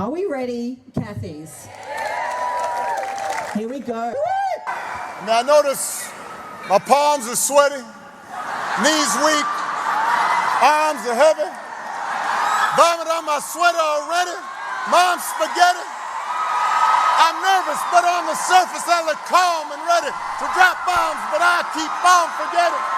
Are we ready, Kathy's? Here we go. Now notice my palms are sweaty, knees weak, arms are heavy, vomit on my sweater already, mom's spaghetti. I'm nervous, but on the surface I look calm and ready to drop bombs, but I keep on forgetting.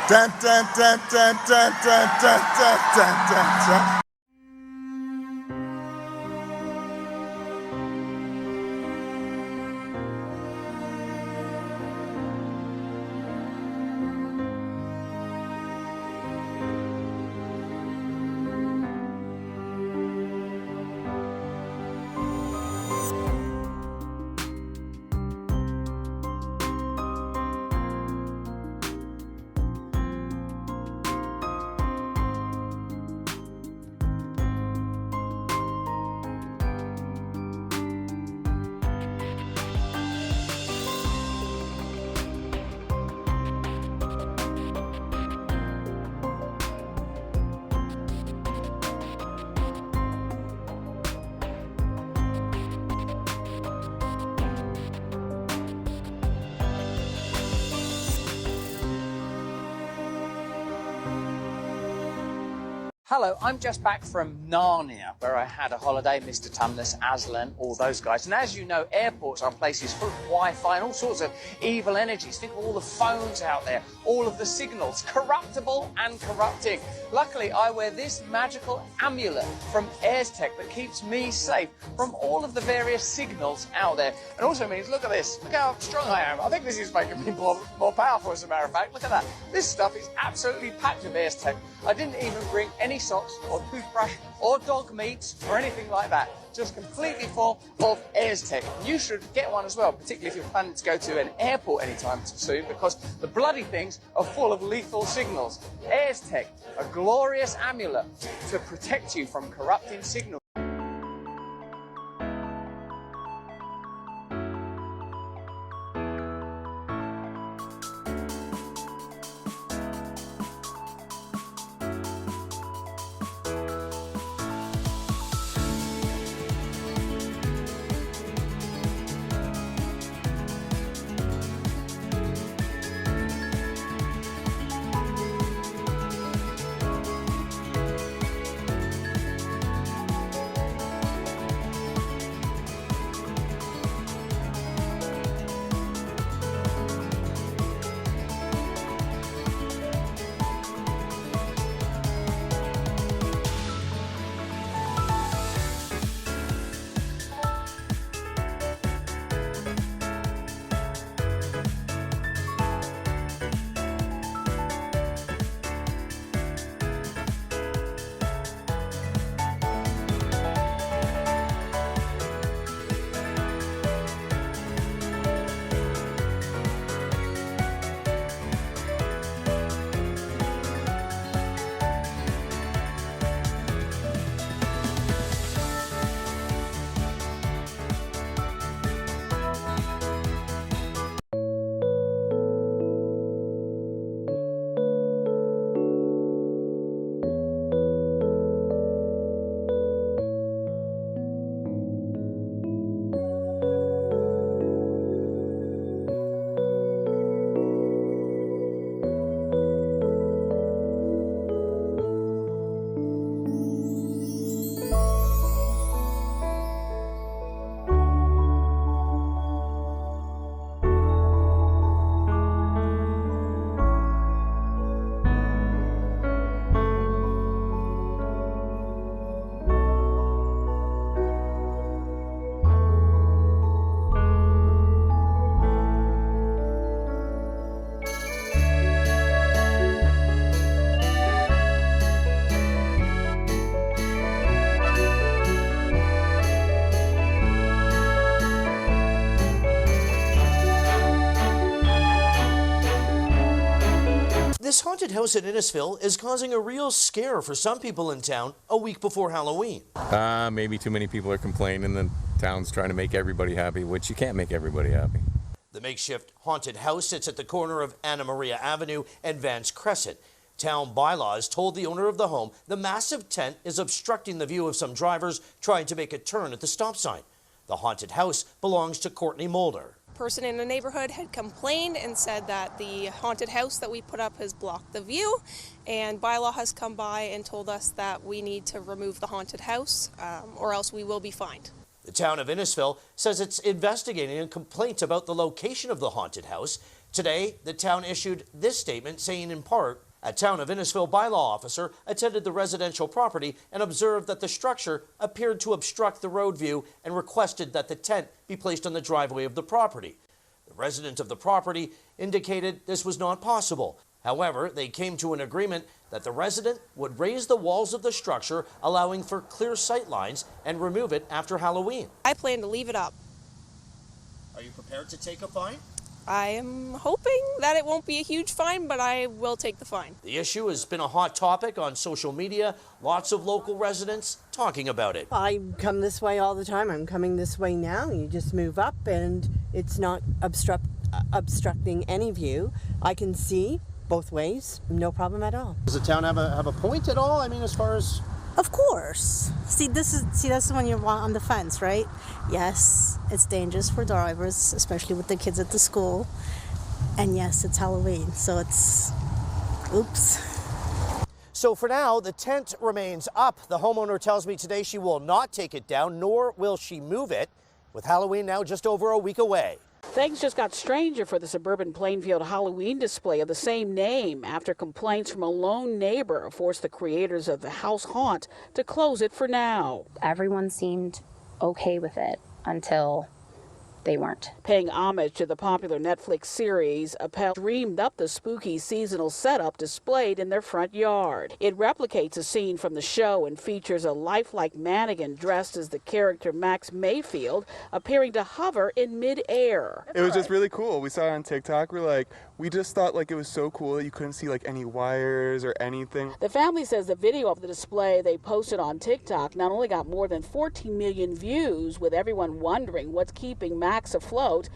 Dun, dun, dun, dun, dun, dun, dun, dun, dun, dun, dun. Hello, I'm just back from Narnia, where I had a holiday, Mr. Tumnus, Aslan, all those guys. And as you know, airports are places full of Wi-Fi and all sorts of evil energies. Think of all the phones out there, all of the signals, corruptible and corrupting. Luckily, I wear this magical amulet from Tech that keeps me safe from all of the various signals out there. And also means, look at this, look how strong I am. I think this is making me more powerful, as a matter of fact. Look at that. This stuff is absolutely packed with Tech. I didn't even bring any socks or toothbrush or dog meat or anything like that. Just completely full of Tech. You should get one as well, particularly if you're planning to go to an airport anytime soon, because the bloody things are full of lethal signals. Tech, a glorious amulet to protect you from corrupting signals. haunted house in Innisfil is causing a real scare for some people in town a week before Halloween. Maybe too many people are complaining. The town's trying to make everybody happy, which you can't make everybody happy. The makeshift haunted house sits at the corner of Anna Maria Avenue and Vance Crescent. Town bylaws told the owner of the home the massive tent is obstructing the view of some drivers trying to make a turn at the stop sign. The haunted house belongs to Courtney Mulder. Person in the neighborhood had complained and said that the haunted house that we put up has blocked the view, and bylaw has come by and told us that we need to remove the haunted house or else we will be fined. The town of Innisfil says it's investigating a complaint about the location of the haunted house. Today, the town issued this statement saying in part, a town of Innisfil bylaw officer attended the residential property and observed that the structure appeared to obstruct the road view and requested that the tent be placed on the driveway of the property. The resident of the property indicated this was not possible. However, they came to an agreement that the resident would raise the walls of the structure, allowing for clear sight lines, and remove it after Halloween. I plan to leave it up. Are you prepared to take a fine? I am hoping that it won't be a huge fine, but I will take the fine. The issue has been a hot topic on social media. Lots of local residents talking about it. I come this way all the time. I'm coming this way now. You just move up and it's not obstructing any view. I can see both ways, no problem at all. Does the town have a point at all? I mean, as far as... Of course. That's when you're on the fence, right? Yes, it's dangerous for drivers, especially with the kids at the school. And yes, it's Halloween, so it's oops. So for now, the tent remains up. The homeowner tells me today she will not take it down, nor will she move it, with Halloween now just over a week away. Things just got stranger for the suburban Plainfield Halloween display of the same name after complaints from a lone neighbor forced the creators of the house haunt to close it for now. Everyone seemed okay with it until they weren't. Paying homage to the popular Netflix series, Huples dreamed up the spooky seasonal setup displayed in their front yard. It replicates a scene from the show and features a lifelike mannequin dressed as the character Max Mayfield appearing to hover in mid-air. It was just really cool. We saw it on TikTok. We just thought it was so cool that you couldn't see any wires or anything. The family says the video of the display they posted on TikTok not only got more than 14 million views, with everyone wondering what's keeping Max afloat,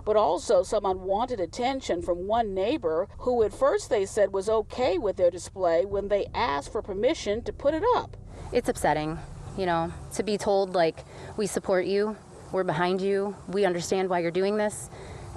but also some unwanted attention from one neighbor who at first they said was okay with their display when they asked for permission to put it up. It's upsetting, to be told, we support you, we're behind you, we understand why you're doing this,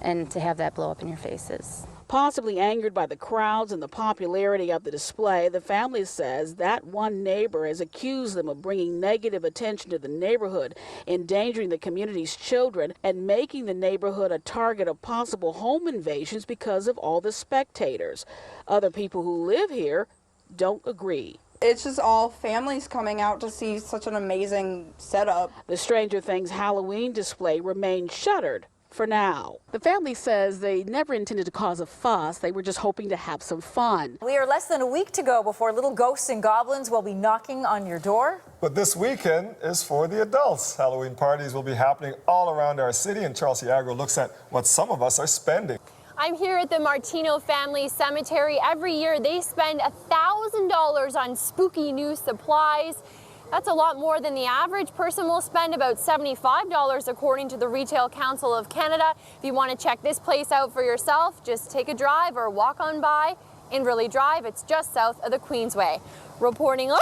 and to have that blow up in your faces. Possibly angered by the crowds and the popularity of the display, the family says that one neighbor has accused them of bringing negative attention to the neighborhood, endangering the community's children, and making the neighborhood a target of possible home invasions because of all the spectators. Other people who live here don't agree. It's just all families coming out to see such an amazing setup. The Stranger Things Halloween display remains shuttered for now. The family says they never intended to cause a fuss. They were just hoping to have some fun. We are less than a week to go before little ghosts and goblins will be knocking on your door. But this weekend is for the adults. Halloween parties will be happening all around our city, and Charles Agro looks at what some of us are spending. I'm here at the Martino Family Cemetery. Every year they spend $1,000 on spooky new supplies. That's a lot more than the average person will spend, about $75 according to the Retail Council of Canada. If you want to check this place out for yourself, just take a drive or walk on by. Inverley Drive, it's just south of the Queensway. Reporting live,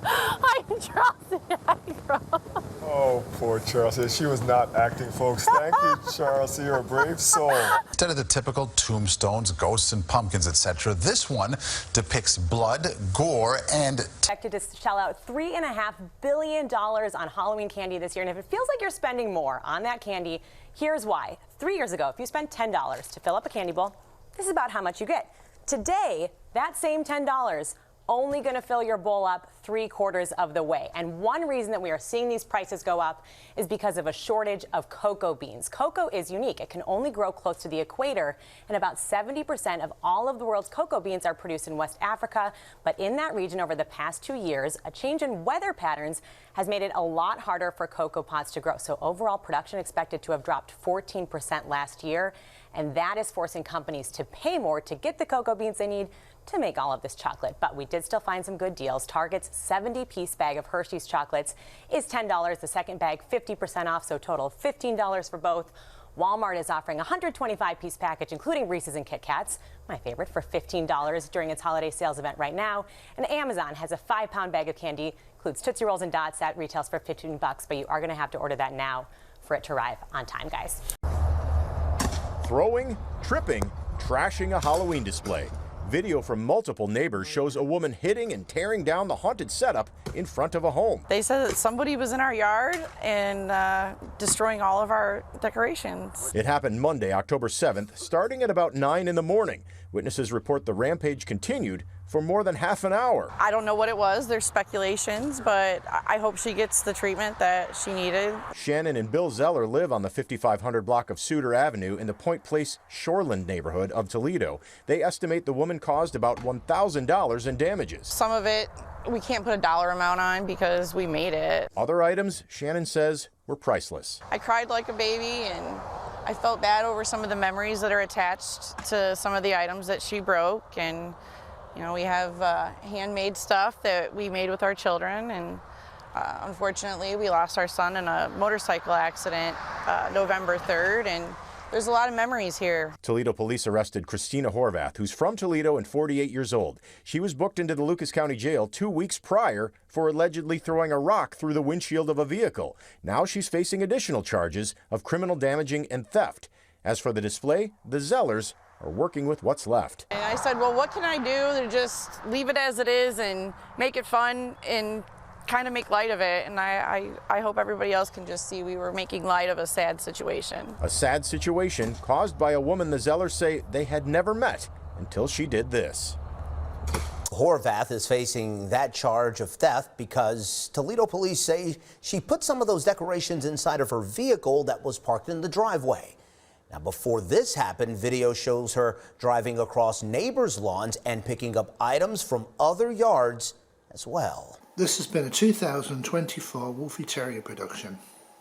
I'm Chelsea Agro. Oh, poor Chelsea. She was not acting, folks. Thank you, Chelsea. You're a brave soul. Instead of the typical tombstones, ghosts, and pumpkins, etc., this one depicts blood, gore, and... Expected to shell out $3.5 billion on Halloween candy this year. And if it feels like you're spending more on that candy, here's why. 3 years ago, if you spent $10 to fill up a candy bowl, this is about how much you get. Today, that same $10 only going to fill your bowl up 3/4 of the way. And one reason that we are seeing these prices go up is because of a shortage of cocoa beans. Cocoa is unique. It can only grow close to the equator, and about 70% of all of the world's cocoa beans are produced in West Africa. But in that region over the past 2 years, a change in weather patterns has made it a lot harder for cocoa pods to grow. So overall production expected to have dropped 14% last year. And that is forcing companies to pay more to get the cocoa beans they need to make all of this chocolate. But we did still find some good deals. Target's 70-piece bag of Hershey's chocolates is $10. The second bag, 50% off, so total of $15 for both. Walmart is offering a 125-piece package, including Reese's and Kit Kats, my favorite, for $15 during its holiday sales event right now. And Amazon has a 5-pound bag of candy, includes Tootsie Rolls and Dots, that retails for $15, but you are going to have to order that now for it to arrive on time, guys. Throwing, tripping, trashing a Halloween display. Video from multiple neighbors shows a woman hitting and tearing down the haunted setup in front of a home. They said that somebody was in our yard and destroying all of our decorations. It happened Monday, October 7th, starting at about 9 in the morning. Witnesses report the rampage continued for more than half an hour. I don't know what it was. There's speculations, but I hope she gets the treatment that she needed. Shannon and Bill Zeller live on the 5500 block of Suter Avenue in the Point Place Shoreland neighborhood of Toledo. They estimate the woman caused about $1,000 in damages. Some of it we can't put a dollar amount on because we made it. Other items, Shannon says, were priceless. I cried like a baby, and I felt bad over some of the memories that are attached to some of the items that she broke. And you know, we have handmade stuff that we made with our children, and unfortunately we lost our son in a motorcycle accident November 3rd, and there's a lot of memories here. Toledo police arrested Christina Horvath, who's from Toledo and 48 years old. She was booked into the Lucas County Jail 2 weeks prior for allegedly throwing a rock through the windshield of a vehicle. Now she's facing additional charges of criminal damaging and theft. As for the display, the Zellers are working with what's left. And I said, well, what can I do to just leave it as it is and make it fun and kind of make light of it? And I hope everybody else can just see we were making light of a sad situation. A sad situation caused by a woman the Zellers say they had never met until she did this. Horvath is facing that charge of theft because Toledo police say she put some of those decorations inside of her vehicle that was parked in the driveway. Now, before this happened, video shows her driving across neighbors' lawns and picking up items from other yards as well. This has been a 2024 Wolfie Terrier production.